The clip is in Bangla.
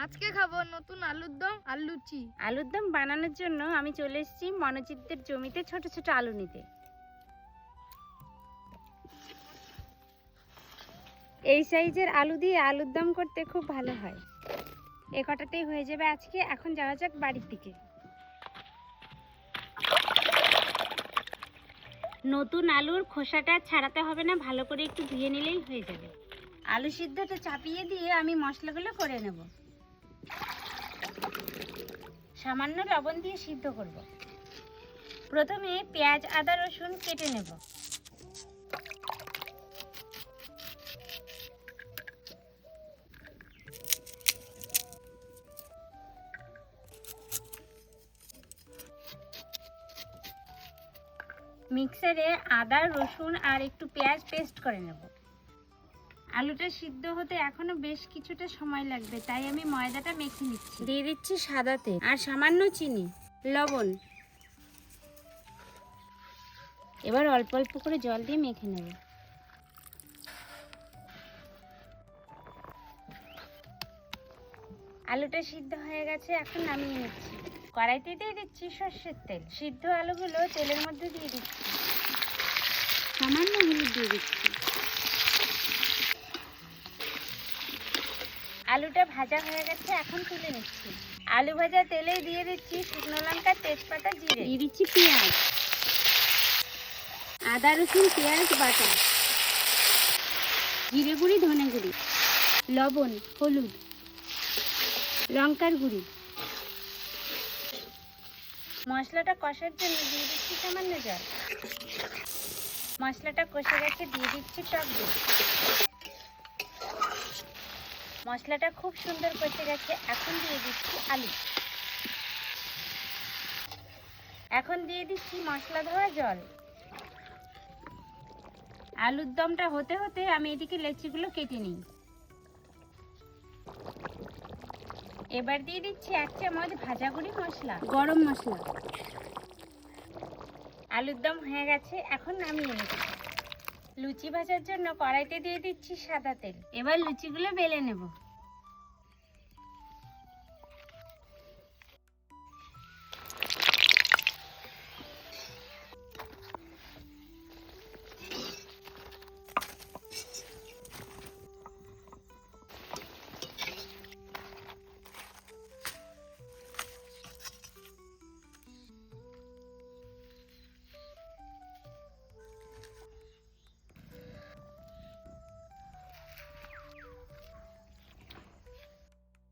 আজকে খাবো নতুন আলুর দম আর লুচি। আলুর দম বানানোর জন্য আমি চলে এসেছি মনোজিৎদের জমিতে ছোট ছোট আলু নিতে। এই সাইজের আলু দিয়ে আলুর দম করতে খুব ভালো হয়। এ কটাতেই হয়ে যাবে আজকে। এখন যাওয়া যাক বাড়ির দিকে। নতুন আলুর খোসাটা ছাড়াতে হবে না, ভালো করে একটু ধুয়ে নিলেই হয়ে যাবে। আলু সিদ্ধটা চাপিয়ে দিয়ে আমি মশলাগুলো করে নেব। সামান্য লবণ দিয়ে সিদ্ধ করব। প্রথমে পেঁয়াজ আদা রসুন কেটে নেব। মিক্সারে আদা রসুন আর একটু পেঁয়াজ পেস্ট করে নেব। আলুটা সিদ্ধ হতে এখনো বেশ কিছুটা সময় লাগবে, তাই আমি ময়দাটা মেখে নিচ্ছি। দিয়ে দিচ্ছি সাদা তেল আর সামান্য চিনি, লবণ। এবার অল্প অল্প করে জল দিয়ে মেখে নেব। আলুটা সিদ্ধ হয়ে গেছে, এখন নামিয়ে নিচ্ছি। কড়াইতে দিয়ে দিচ্ছি সর্ষের তেল। সিদ্ধ আলুগুলো তেলের মধ্যে দিয়ে দিচ্ছি। সামান্য হলুদ দিয়ে দিচ্ছি। আলুটা ভাজা হয়ে গেছে, এখন তুলে নিচ্ছি। আলু ভাজা তেলে দিয়ে দিচ্ছি শুকনো লঙ্কা, তেজপাতা, জিরে। দিয়ে দিচ্ছি পেঁয়াজ, আদা রসুন পেঁয়াজ বাটা, জিরে গুঁড়ি, ধনে গুঁড়ি, লবণ, হলুদ, লঙ্কার গুঁড়ি। মশলাটা কষার জন্য দিয়ে দিচ্ছি সামান্য জল। মশলাটা কষে গেছে, দিয়ে দিচ্ছি টক দই। মশলাটা খুব সুন্দর কষে গেছে, এখন দিয়ে দিচ্ছি আলু। এখন দিয়ে দিচ্ছি মশলা ধোয়া জল। আলুর দমটা হতে হতে আমি এদিকে লেচিগুলো কেটে নিই। এবার দিয়ে দিচ্ছি 1 চামচ ভাজা গুঁড়ি মশলা, গরম মশলা। আলুর দম হয়ে গেছে, এখন নামিয়ে নেব। লুচি ভাজার জন্য কড়াইতে দিয়ে দিচ্ছি সাদা তেল। এবার লুচিগুলো বেলে নেব।